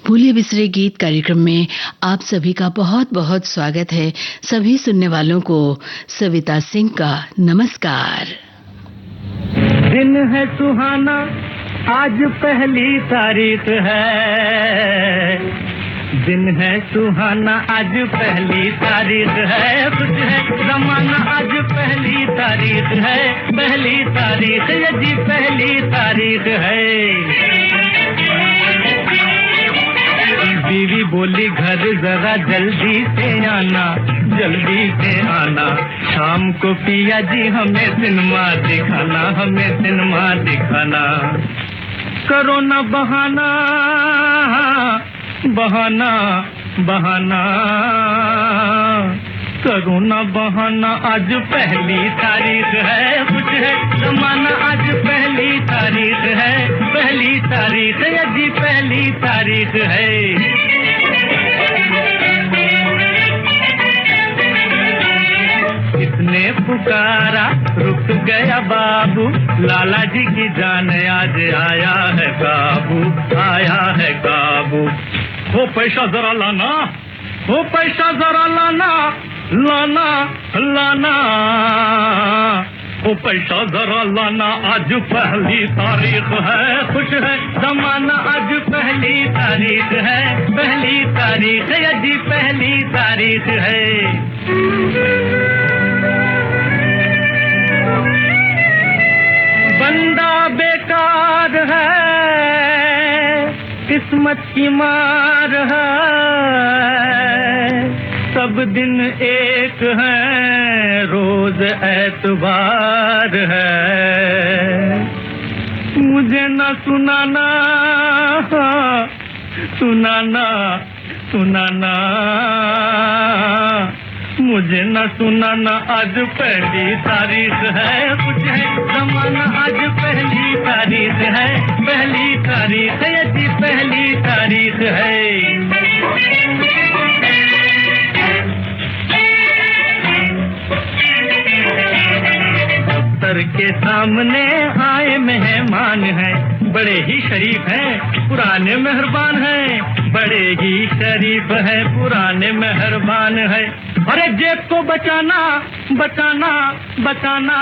भूले बिसरे गीत कार्यक्रम में आप सभी का बहुत बहुत स्वागत है। सभी सुनने वालों को सविता सिंह का नमस्कार। दिन है सुहाना, आज पहली तारीख है। दिन है सुहाना, आज पहली तारीख है। कुछ है जमाना, आज पहली तारीख है। पहली तारीख, ये जी पहली तारीख है। बीवी बोली घर जरा जल्दी से आना, जल्दी से आना। शाम को पिया जी हमें सिनेमा दिखाना, हमें सिनेमा दिखाना। करो ना बहाना, बहाना बहाना, करो ना बहाना, आज पहली तारीख है। कुछ है जमाना, आज पहली तारीख है। पहली तारीख, ये जी पहली तारीख है। इसने पुकारा, रुक गया बाबू, लाला जी की जान आज आया है काबू, आया है काबू। वो पैसा जरा लाना, वो पैसा जरा लाना, लाना लाना, वो पैसा जरा लाना, आज पहली तारीख है। खुश है जमाना, आज पहली तारीख है। पहली तारीख, ये जी पहली तारीख है। बंदा बेकार है, किस्मत की मार है। सब दिन एक है, रोज एतबार है। मुझे न सुनाना, सुनाना सुनाना, मुझे न सुनाना, आज पहली तारीख है। कुछ है जमाना, आज पहली तारीख है। पहली तारीख, ये जी पहली तारीख है। दफ्तर के सामने आए मेहमान हैं, बड़े ही शरीफ हैं, पुराने मेहरबान हैं। बड़े ही शरीफ हैं, पुराने मेहरबान हैं। अरे जेब को बचाना, बचाना बचाना,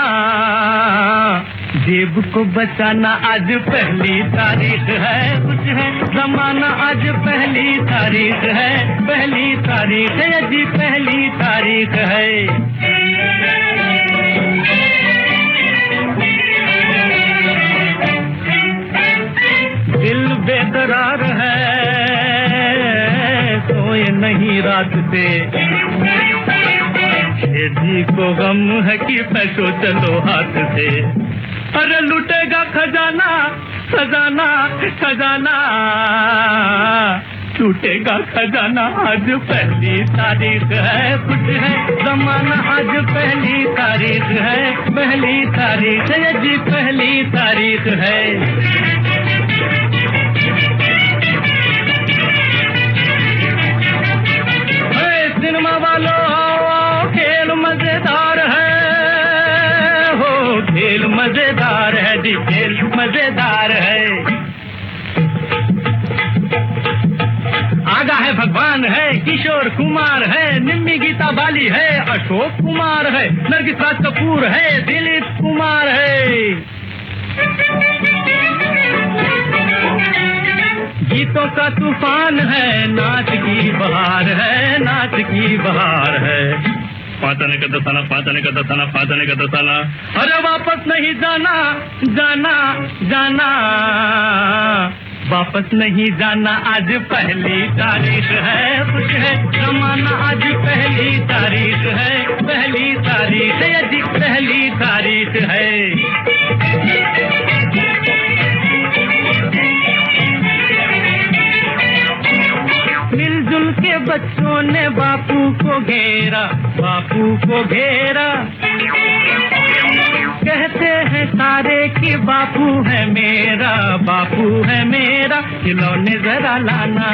जेब को बचाना, आज पहली तारीख है। कुछ है जमाना, आज पहली तारीख है। पहली तारीख, ये जी पहली तारीख है। दिल बेकरार है, सोए नहीं रात से। जी को गम है कि पैसों चलो हाथ से। अरे लुटेगा खजाना, खजाना खजाना, लूटेगा खजाना, आज पहली तारीख है। कुछ है जमाना, आज पहली तारीख है। पहली तारीख, ये जी पहली तारीख है। सिनेमा वालों आओ, खेल मजेदार है। हो खेल मजेदार है जी, खेल मजेदार है। आगा है भगवान है, किशोर कुमार है, निम्मी गीता बाली है, अशोक कुमार है, नरगिस राज कपूर है, दिलीप कुमार है। गीतों का तूफान है, नाच की बहार है, नाच की बहार है। पातने का दसाना, पातने का दसाना, पातने का दसाना। अरे वापस नहीं जाना, जाना जाना, वापस नहीं जाना, आज पहली तारीख है। कुछ है जमाना, आज पहली तारीख है। पहली तारीख, ये जी पहली तारीख है। मिलजुल के बच्चों ने बापू को घेरा, बापू को घेरा। कहते हैं सारे कि बापू है मेरा, बापू है मेरा। खिलौने जरा लाना,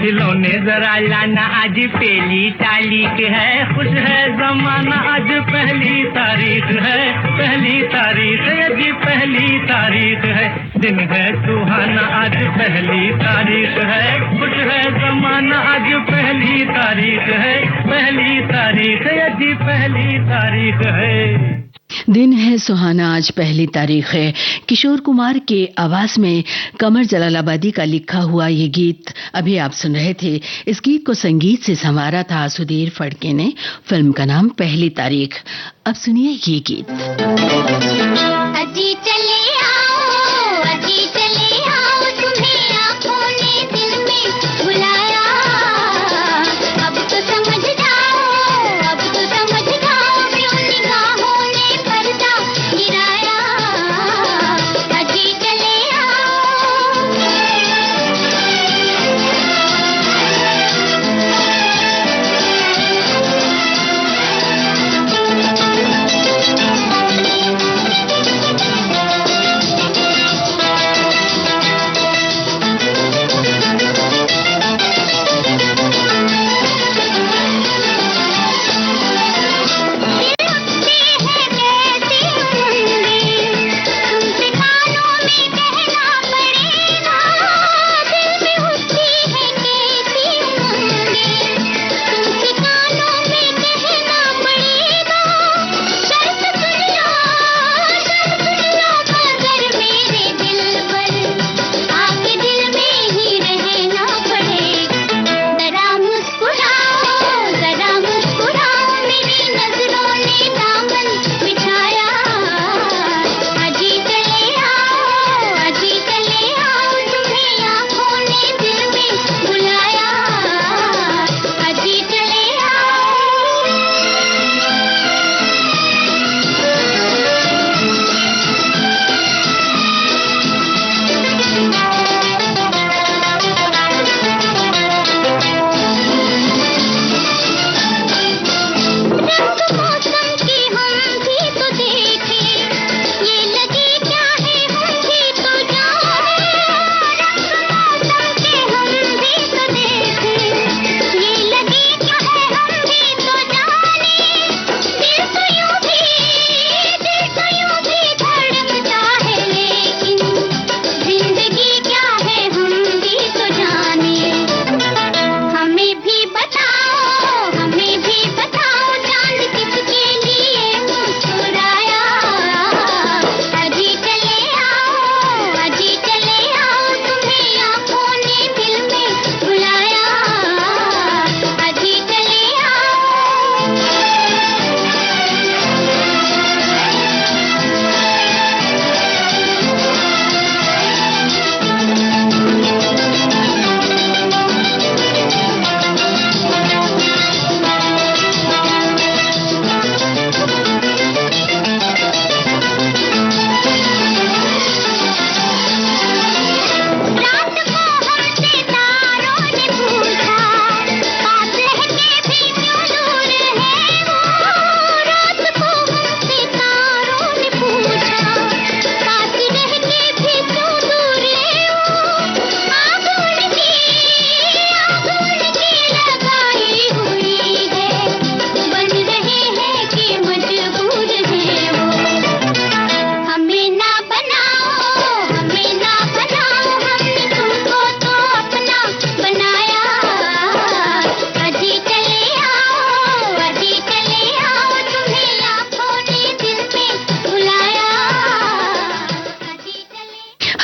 खिलौने जरा लाना, आज पहली तारीख है। खुश है जमाना, आज पहली तारीख है। पहली तारीख, ये जी पहली तारीख है। दिन है सुहाना, आज पहली तारीख है, खुश है जमाना आज पहली तारीख है, पहली तारीख है जी पहली तारीख है। दिन है सुहाना, आज पहली तारीख है। किशोर कुमार के आवाज में कमर जलालाबादी का लिखा हुआ ये गीत अभी आप सुन रहे थे। इस गीत को संगीत से संवारा था सुधीर फड़के ने। फिल्म का नाम पहली तारीख। अब सुनिए ये गीत। अजी चले आओ, अजी चले आओ, तुम्हें आँखों ने दिल में बुलाया। अब तो समझ जाओ, अब तो समझ जाओ, क्यों निगाहों ने पर्दा गिराया। अजी चले आओ।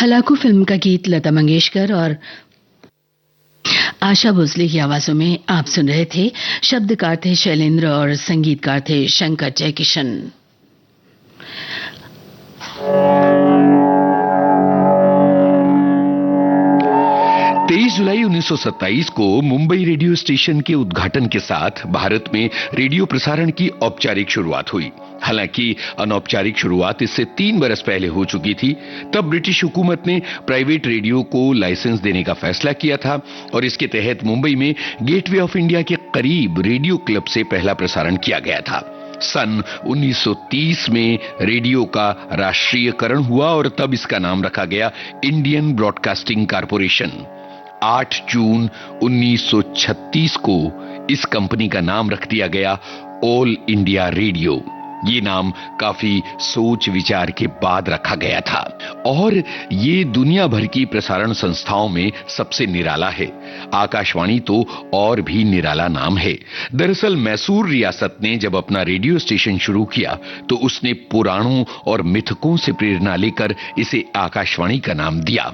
हलाकू फिल्म का गीत लता मंगेशकर और आशा भोसले की आवाजों में आप सुन रहे थे। शब्दकार थे शैलेंद्र और संगीतकार थे शंकर जयकिशन। 23 जुलाई 1927 को मुंबई रेडियो स्टेशन के उद्घाटन के साथ भारत में रेडियो प्रसारण की औपचारिक शुरुआत हुई। हालांकि अनौपचारिक शुरुआत इससे 3 बरस पहले हो चुकी थी। तब ब्रिटिश हुकूमत ने प्राइवेट रेडियो को लाइसेंस देने का फैसला किया था और इसके तहत मुंबई में गेटवे ऑफ इंडिया के करीब रेडियो क्लब से पहला प्रसारण किया गया था। सन 1930 में रेडियो का राष्ट्रीयकरण हुआ और तब इसका नाम रखा गया इंडियन ब्रॉडकास्टिंग कॉरपोरेशन। 8 जून 1936 को इस कंपनी का नाम रख दिया गया ऑल इंडिया रेडियो। ये नाम काफी सोच विचार के बाद रखा गया था और ये दुनिया भर की प्रसारण संस्थाओं में सबसे निराला है। आकाशवाणी तो और भी निराला नाम है। दरअसल मैसूर रियासत ने जब अपना रेडियो स्टेशन शुरू किया तो उसने पुराणों और मिथकों से प्रेरणा लेकर इसे आकाशवाणी का नाम दिया।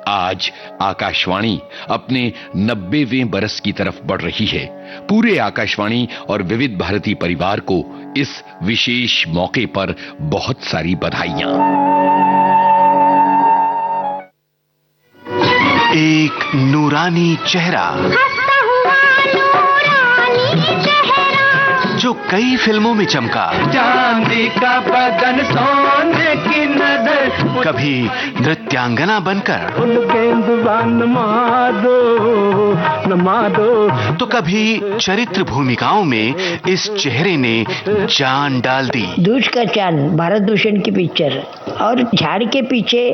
आज आकाशवाणी अपने 90वें बरस की तरफ बढ़ रही है। पूरे आकाशवाणी और विविध भारती परिवार को इस विशेष मौके पर बहुत सारी बधाइयां। एक नूरानी चेहरा जो कई फिल्मों में चमका, चांदी का बदन सोने की नजर, कभी नृत्यांगना बनकर तो कभी चरित्र भूमिकाओं में इस चेहरे ने जान डाल दी। दूज का चांद भारत भूषण की पिक्चर और झाड़ के पीछे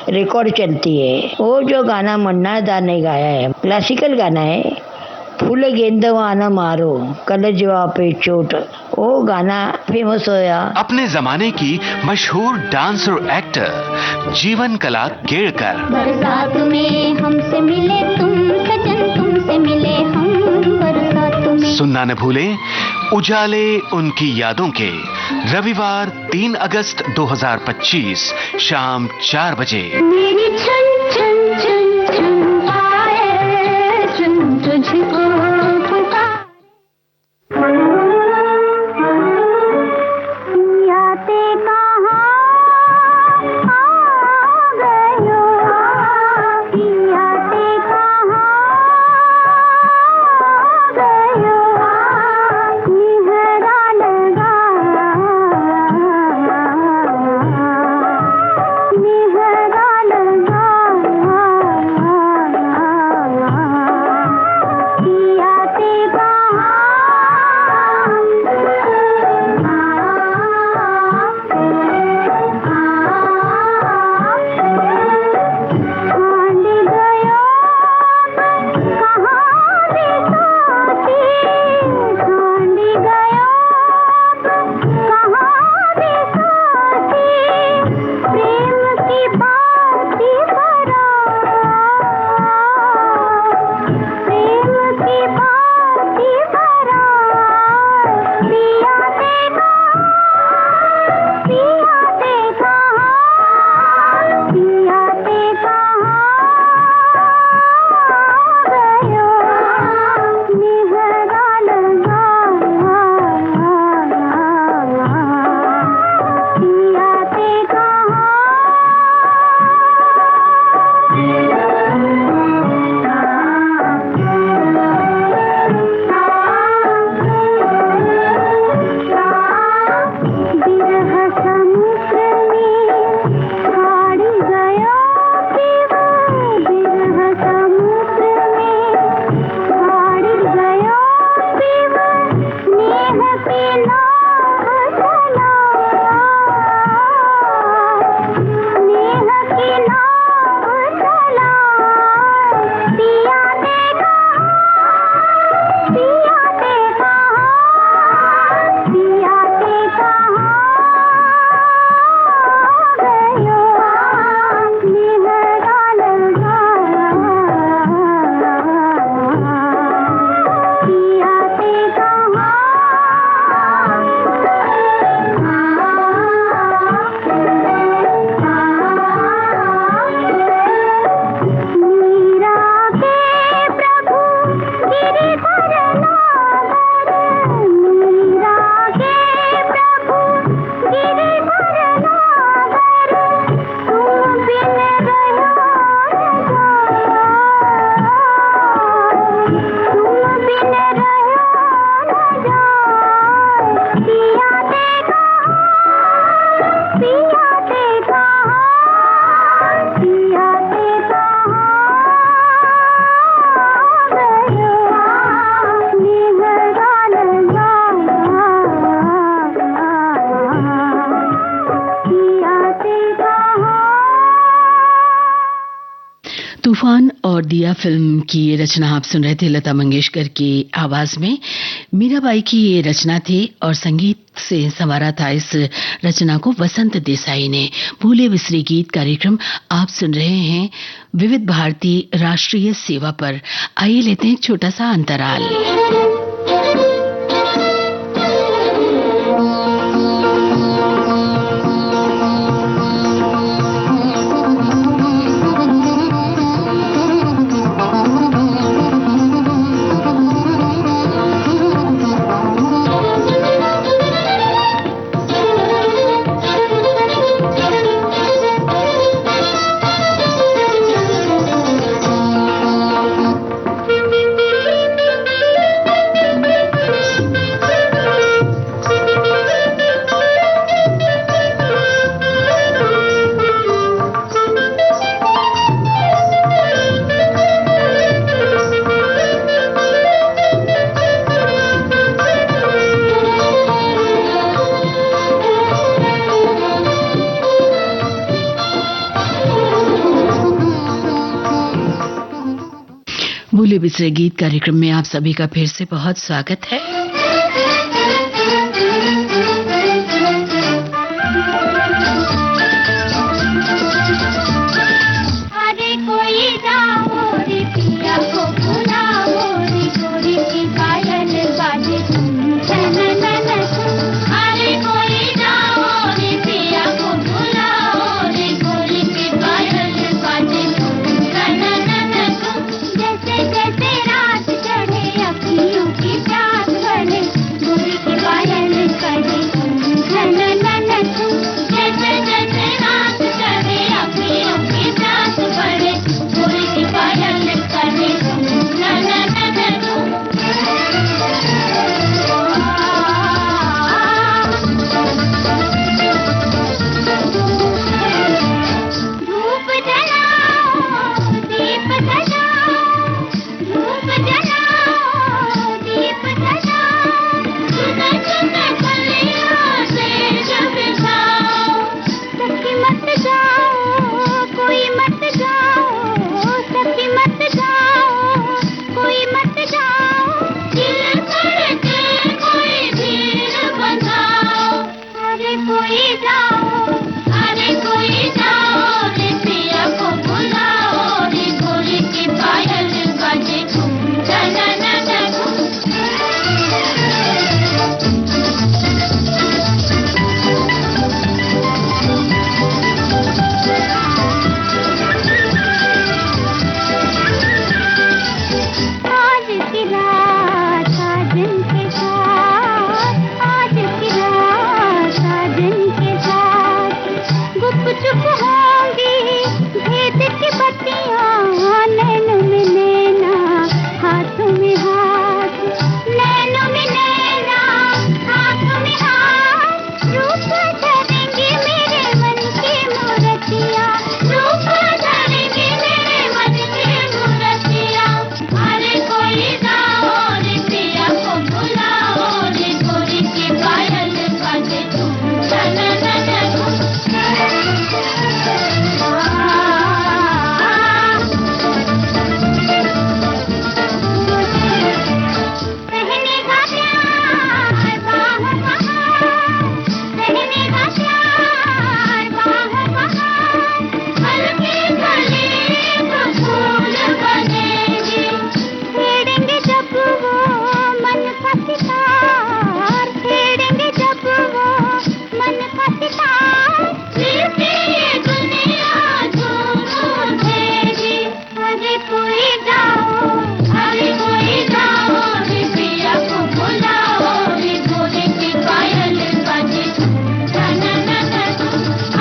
रिकॉर्ड चलती है। वो जो गाना मन्ना दा ने गाया है, क्लासिकल गाना है, फूल गेंदवाना मारो कलजवा पे चोट, वो गाना फेमस होया। अपने जमाने की मशहूर डांस और एक्टर जीवन कला केड़कर। बरसात में हमसे मिले तुम सजन, तुमसे मिले हम बरसात में। सुनना न भूले उजाले उनकी यादों के, रविवार 3 अगस्त 2025 शाम 4 बजे। मेरी छन छन छन छन आए सुन तुझको पुकार। याते कहाँ आ गयो, याते कहाँ आ गयो, निहरा लगा, निहरा लगा। तूफान और दिया फिल्म की ये रचना आप सुन रहे थे लता मंगेशकर की आवाज में। मीराबाई की ये रचना थी और संगीत से संवारा था इस रचना को वसंत देसाई ने। भूले बिसरे गीत कार्यक्रम आप सुन रहे हैं विविध भारती राष्ट्रीय सेवा पर। आइए लेते हैं एक छोटा सा अंतराल। भूले बिसरे गीत कार्यक्रम में आप सभी का फिर से बहुत स्वागत है। अरे कोई जाओ रे पिया को बुलाओ रे गोरी की पायल बाजे अरे कोई जाओ रे पिया को बुलाओ रे गोरी की पायल बाजे जैसे जैसे रात चढ़े अखियों की प्यास बढ़े गोरी की पायल करे जैसे जैसे रात चढ़े अखियों की प्यास बढ़े गोरी की पायल करे धूप जलाओ दीप जलाओ धूप जलाओ दीप जलाओ सुना सुना कलियों से जब जाओ सखी मत जाओ कोई मत जाओ सखी मत जाओ कोई मत जाओ दिल धड़के कोई धीर बजाओ अरे कोई जाओ रे पिया को बुलाओ रे गोरी की पायल बाजे आज की रात साजन के साथ आज की रात साजन के साथ गुप चुप होंगी भेद की बत्तियां नैनों में नैना हाथों में हाथ नैनों में नैना हाथों में हाथ रूप धरेंगे मेरे मन की मूर्तियां रूप धरेंगे मेरे मन की मूर्तियां अरे कोई जाओ रे पिया को बुलाओ रे गोरी की पायल बाजे कहने का प्यार बाहों बहार कहने का प्यार बाहों बहार हल्के गले को फूल बनेगी छेड़ेंगे जब वो मन का सितार छेड़ेंगे जब वो मन का सितार फिर ये दुनिया झूम उठेगी अरे कोई जाओ रे पिया को बुलाओ रे गोरी की पायल बाजे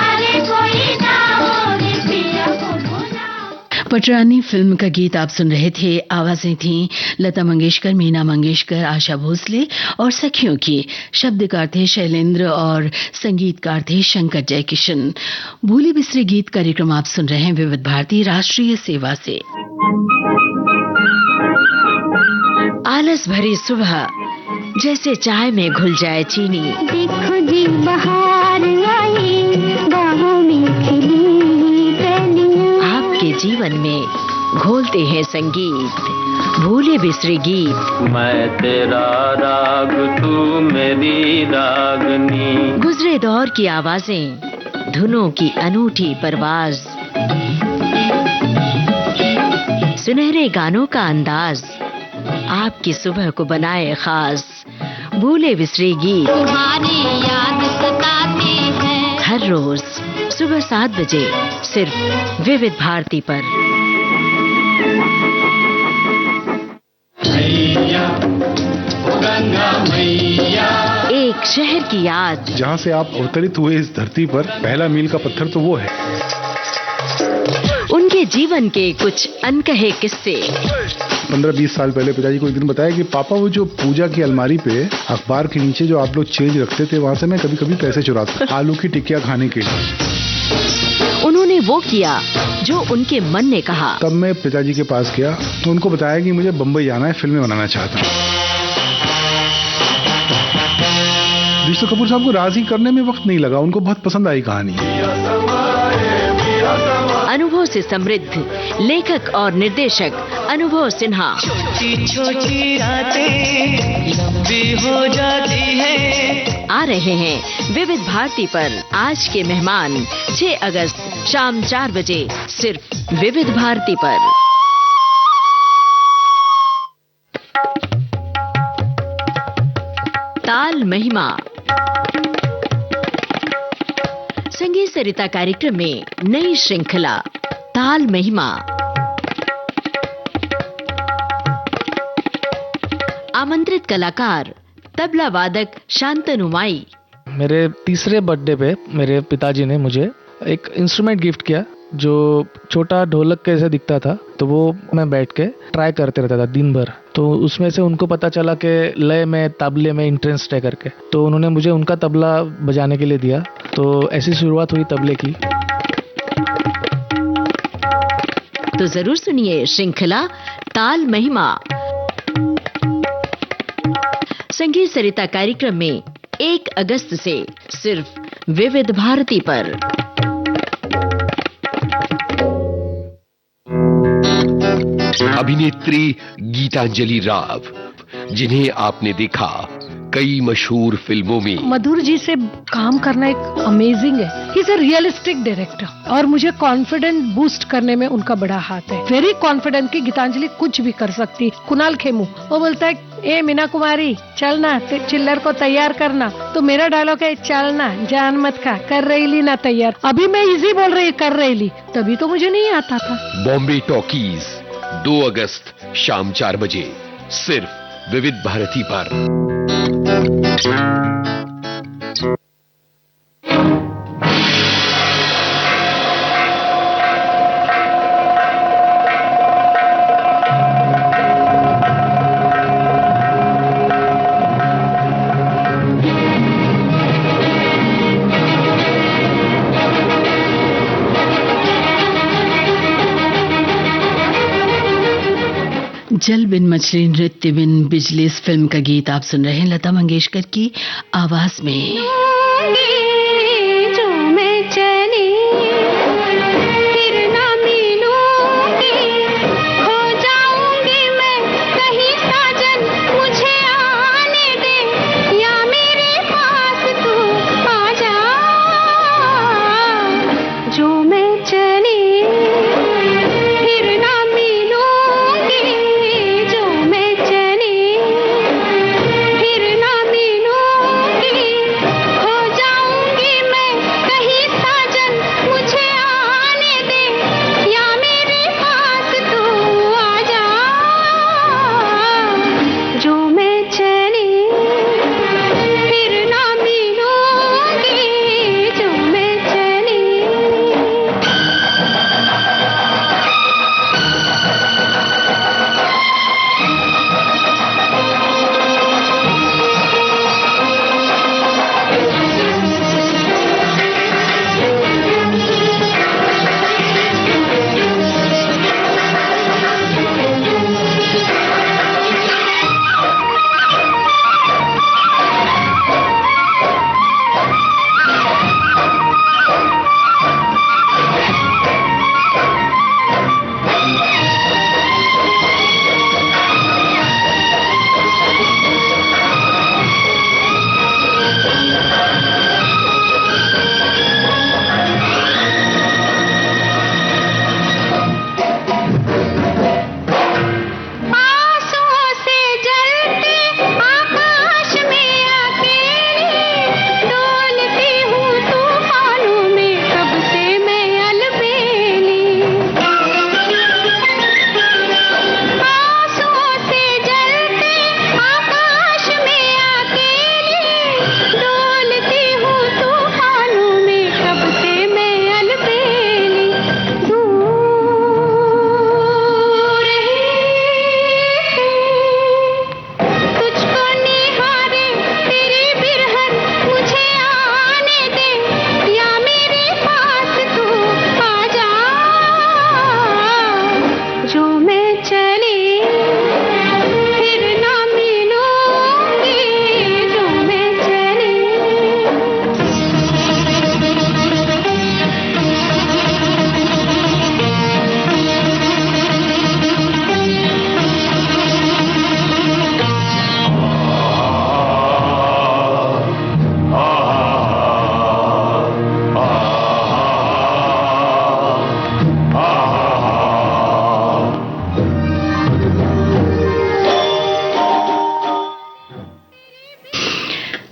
अरे कोई जाओ रे पिया को बुलाओ। पटरानी फिल्म का गीत आप सुन रहे थे। आवाजें थीं लता मंगेशकर, मीना मंगेशकर, आशा भोसले और सखियों की। शब्दकार थे शैलेंद्र और संगीतकार थे शंकर जयकिशन। भूले बिसरे गीत कार्यक्रम आप सुन रहे हैं विविध भारती राष्ट्रीय सेवा से। आलस भरी सुबह जैसे चाय में घुल जाए चीनी। देखो जी बहार आई बाहों में खिली कलियां आपके जीवन में घोलते हैं संगीत, भूले बिसरे गीत। मैं तेरा राग तू मेरी रागनी। गुजरे दौर की आवाजें, धुनों की अनूठी परवाज, सुनहरे गानों का अंदाज, आपकी सुबह को बनाए खास। भूले बिसरे गीत तुम्हारी याद सताती है। हर रोज सुबह 7 बजे सिर्फ विविध भारती पर। एक शहर की याद, जहाँ से आप अवतरित हुए इस धरती पर, पहला मील का पत्थर तो वो है। उनके जीवन के कुछ अनकहे किस्से। 15-20 साल पहले पिताजी को एक दिन बताया कि पापा वो जो पूजा की अलमारी पे अखबार के नीचे जो आप लोग चेंज रखते थे, वहाँ से मैं कभी कभी पैसे चुराता आलू की टिक्कियाँ खाने के लिए। उन्होंने वो किया जो उनके मन ने कहा। तब मैं पिताजी के पास गया तो उनको बताया कि मुझे बम्बई जाना है, फिल्में बनाना चाहता हूँ। ऋषि कपूर साहब को राजी करने में वक्त नहीं लगा, उनको बहुत पसंद आई कहानी। अनुभव से समृद्ध लेखक और निर्देशक अनुभव सिन्हा। छोटी छोटी रातें लंबी हो जाती है। आ रहे हैं विविध भारती पर। आज के मेहमान 6 अगस्त शाम 4 बजे सिर्फ विविध भारती पर। ताल महिमा संगीत सरिता कार्यक्रम में नई श्रृंखला ताल महिमा। आमंत्रित कलाकार तबला वादक शांतनु माई। मेरे तीसरे बर्थडे पे मेरे पिताजी ने मुझे एक इंस्ट्रूमेंट गिफ्ट किया जो छोटा ढोलक कैसे दिखता था, तो वो मैं बैठ के ट्राई करते रहता था दिन भर। तो उसमें से उनको पता चला कि लय में तबले में इंटरेस्ट है करके, तो उन्होंने मुझे उनका तबला बजाने के लिए दिया। तो ऐसी शुरुआत हुई तबले की। तो जरूर सुनिए श्रृंखला ताल महिमा संगीत सरिता कार्यक्रम में 1 अगस्त से सिर्फ विविध भारती पर। अभिनेत्री गीतांजलि राव, जिन्हें आपने देखा कई मशहूर फिल्मों में। मधुर जी से काम करना एक अमेजिंग है। He is a realistic director और मुझे कॉन्फिडेंट बूस्ट करने में उनका बड़ा हाथ है। वेरी कॉन्फिडेंट कि गीतांजलि कुछ भी कर सकती। कुणाल खेमू वो बोलता है, ए मीना कुमारी चलना, चिल्लर को तैयार करना, तो मेरा डायलॉग है चलना जान मत खा, कर रही ली ना तैयार। अभी मैं इजी बोल रही कर रही ली, तभी तो मुझे नहीं आता था। बॉम्बे टॉकीज 2 अगस्त शाम 4 बजे सिर्फ विविध भारती पर। जल बिन मछली नृत्य बिन बिजली, इस फिल्म का गीत आप सुन रहे हैं लता मंगेशकर की आवाज में। जो मैं चली फिर ना मिलूंगी, खो जाऊंगी मैं कहीं साजन, मुझे आने दे या मेरे पास तू आ जा। जो मैं चली फिर ना मिलूंगी, जो मैं चली फिर ना मिलूंगी, खो जाऊंगी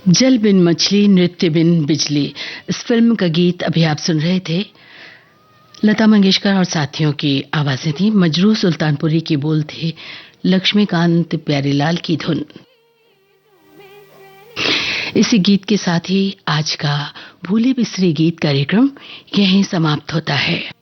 जल बिन मछली नृत्य बिन बिजली, इस फिल्म का गीत अभी आप सुन रहे थे। लता मंगेशकर और साथियों की आवाजें थी। मजरूह सुल्तानपुरी की बोल थे लक्ष्मीकांत प्यारीलाल की धुन। इसी गीत के साथ ही आज का भूले बिसरे गीत कार्यक्रम यहीं समाप्त होता है।